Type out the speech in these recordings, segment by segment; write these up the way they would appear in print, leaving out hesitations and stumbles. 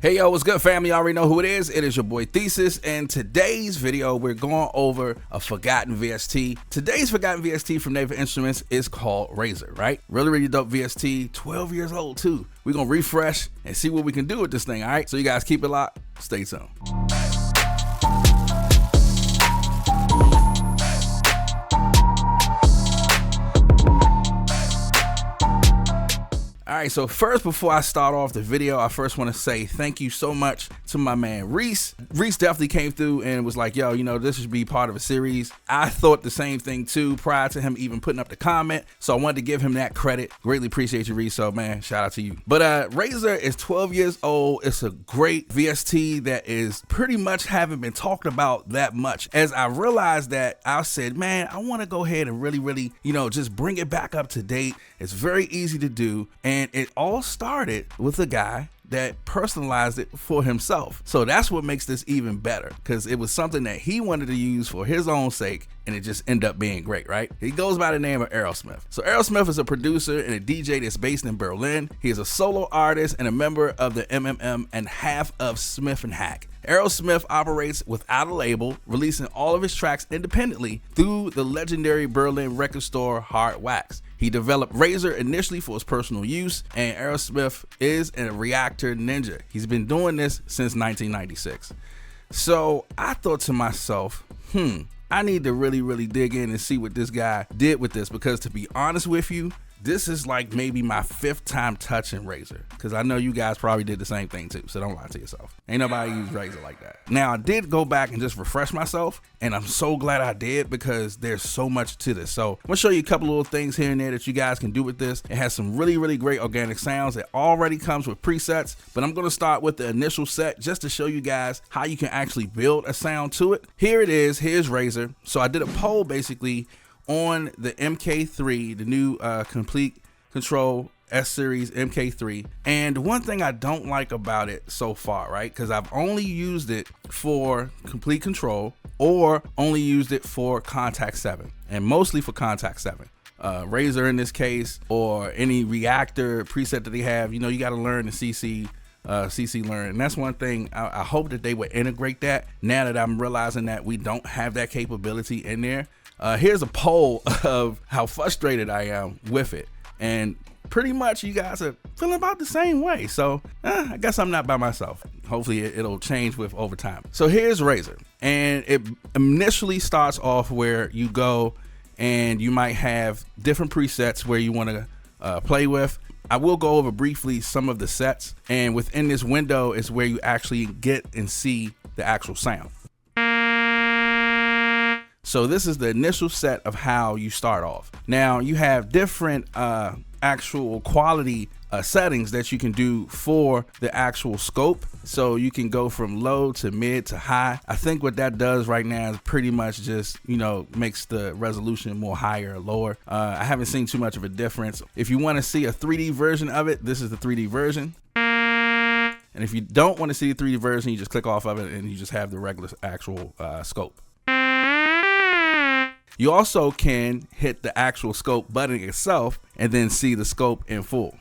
Hey yo, what's good family? You already know who it is. It is your boy Thesis, and today's video we're going over a forgotten VST. Today's forgotten VST from Native Instruments is called Razor, right? Really dope VST, 12 years old too. We're gonna refresh and see what we can do with this thing, all right? So you guys keep it locked, stay tuned. All right, so first, before I start off the video, I first want to say thank you so much to my man Reece. Reece definitely came through and was like, yo, you know, this should be part of a series. I thought the same thing too prior to him even putting up the comment, so I wanted to give him that credit. Greatly appreciate you, Reece, so man, shout out to you. But Razor is 12 years old. It's a great VST that is pretty much haven't been talked about that much. As I realized that, I said, man, I want to go ahead and really, you know, just bring it back up to date. It's very easy to do, and it all started with a guy that personalized it for himself. So that's what makes this even better, because it was something that he wanted to use for his own sake, and it just ended up being great, right? He goes by the name of ErrorSmith. So ErrorSmith is a producer and a DJ that's based in Berlin. He is a solo artist and a member of the MMM and half of Smith and Hack. ErrorSmith operates without a label, releasing all of his tracks independently through the legendary Berlin record store Hard Wax. He developed Razor initially for his personal use, and ErrorSmith is a reactor ninja. He's been doing this since 1996. So I thought to myself, I need to really dig in and see what this guy did with this, because to be honest with you, this is like maybe my 5th time touching Razor, because I know you guys probably did the same thing too, so don't lie to yourself. Ain't nobody use Razor like that. Now, I did go back and just refresh myself, and I'm so glad I did, because there's so much to this. So I'm gonna show you a couple little things here and there that you guys can do with this. It has some really great organic sounds. It already comes with presets, but I'm gonna start with the initial set just to show you guys how you can actually build a sound to it. Here it is. Here's Razor. So I did a poll basically on the MK3, the new Komplete Kontrol S-Series MK3. And one thing I don't like about it so far, right, because I've only used it for Komplete Kontrol or only used it for Kontakt 7, and mostly for Kontakt 7. Razor in this case, or any reactor preset that they have, you know, you got to learn the CC learn, and that's one thing I hope that they would integrate that now that I'm realizing that we don't have that capability in there. Here's a poll of how frustrated I am with it, and pretty much you guys are feeling about the same way, so I guess I'm not by myself. Hopefully it'll change with over time. So here's Razor, and it initially starts off where you go and you might have different presets where you want to play with. I will go over briefly some of the sets, and within this window is where you actually get and see the actual sound. So this is the initial set of how you start off. Now you have different actual quality settings that you can do for the actual scope. So you can go from low to mid to high. I think what that does right now is pretty much just, you know, makes the resolution more higher or lower. I haven't seen too much of a difference. If you want to see a 3D version of it, this is the 3D version. And if you don't want to see the 3D version, you just click off of it and you just have the regular actual scope. You also can hit the actual scope button itself and then see the scope in full.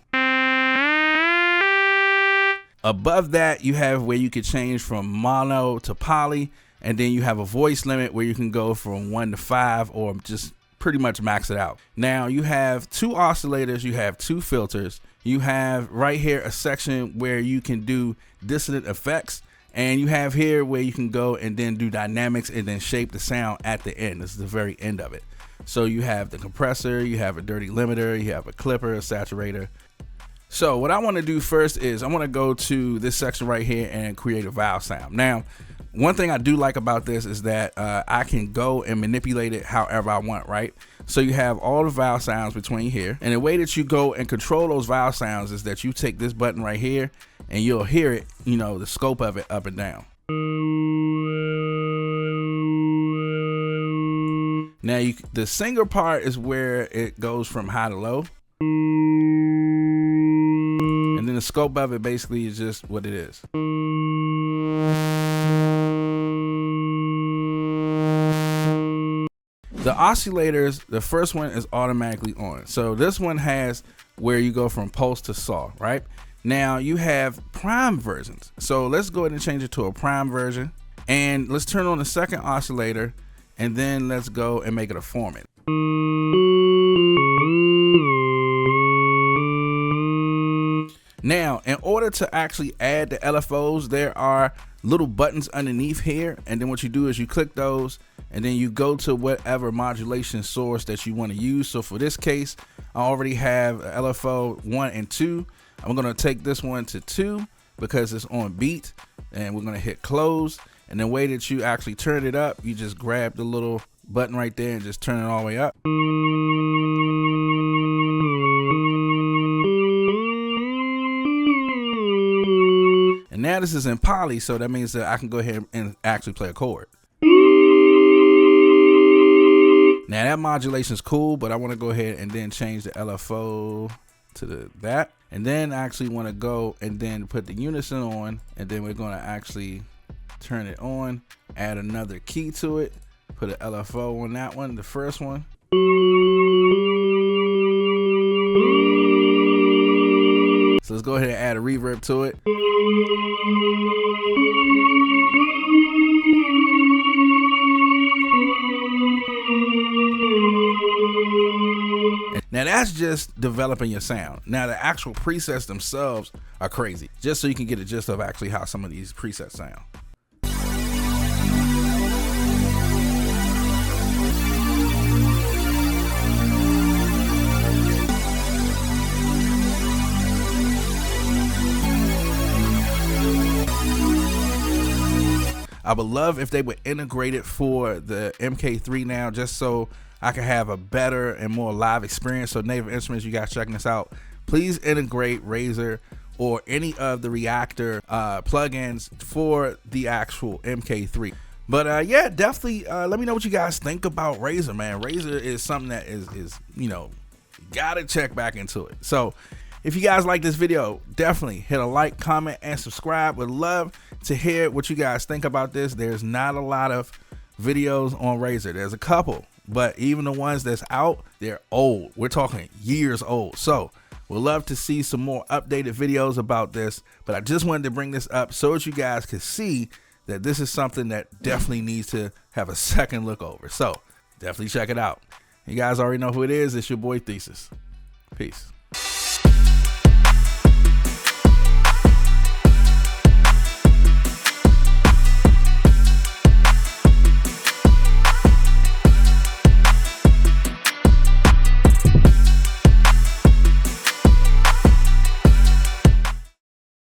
Above that, you have where you can change from mono to poly, and then you have a voice limit where you can go from 1 to 5 or just pretty much max it out. Now you have 2 oscillators, you have 2 filters, you have right here a section where you can do dissonant effects, and you have here where you can go and then do dynamics and then shape the sound at the end. This is the very end of it. So you have the compressor, you have a dirty limiter, you have a clipper, a saturator. So what I want to do first is I want to go to this section right here and create a vowel sound. Now, one thing I do like about this is that I can go and manipulate it however I want, right? So you have all the vowel sounds between here, and the way that you go and control those vowel sounds is that you take this button right here and you'll hear it, you know, the scope of it up and down. Now the singer part is where it goes from high to low, and then the scope of it basically is just what it is. The oscillators, the first one is automatically on. So this one has where you go from pulse to saw, right? Now you have prime versions. So let's go ahead and change it to a prime version, and let's turn on the second oscillator, and then let's go and make it a formant. Now, in order to actually add the LFOs, there are little buttons underneath here, and then what you do is you click those, and then you go to whatever modulation source that you want to use. So for this case, I already have LFO 1 and 2. I'm going to take this one to 2 because it's on beat, and we're going to hit close. And the way that you actually turn it up, you just grab the little button right there and just turn it all the way up. And now this is in poly, so that means that I can go ahead and actually play a chord. Now that modulation is cool, but I want to go ahead and then change the LFO to that. And then I actually want to go and then put the unison on, and then we're going to actually turn it on, add another key to it, put an LFO on that one, the first one. So let's go ahead and add a reverb to it. Now that's just developing your sound. Now the actual presets themselves are crazy, just so you can get a gist of actually how some of these presets sound. I would love if they would integrate it for the MK3 now, just so I can have a better and more live experience. So Native Instruments, you guys checking this out, please integrate Razor or any of the Reactor plugins for the actual MK3. But yeah, definitely let me know what you guys think about Razor, man. Razor is something that is you know, gotta check back into it. So if you guys like this video, definitely hit a like, comment, and subscribe. Would love to hear what you guys think about this. There's not a lot of videos on Razor. There's a couple, but even the ones that's out, they're old. We're talking years old. So we'd love to see some more updated videos about this, but I just wanted to bring this up so that you guys could see that this is something that definitely needs to have a second look over. So definitely check it out. You guys already know who it is. It's your boy Thesis. Peace.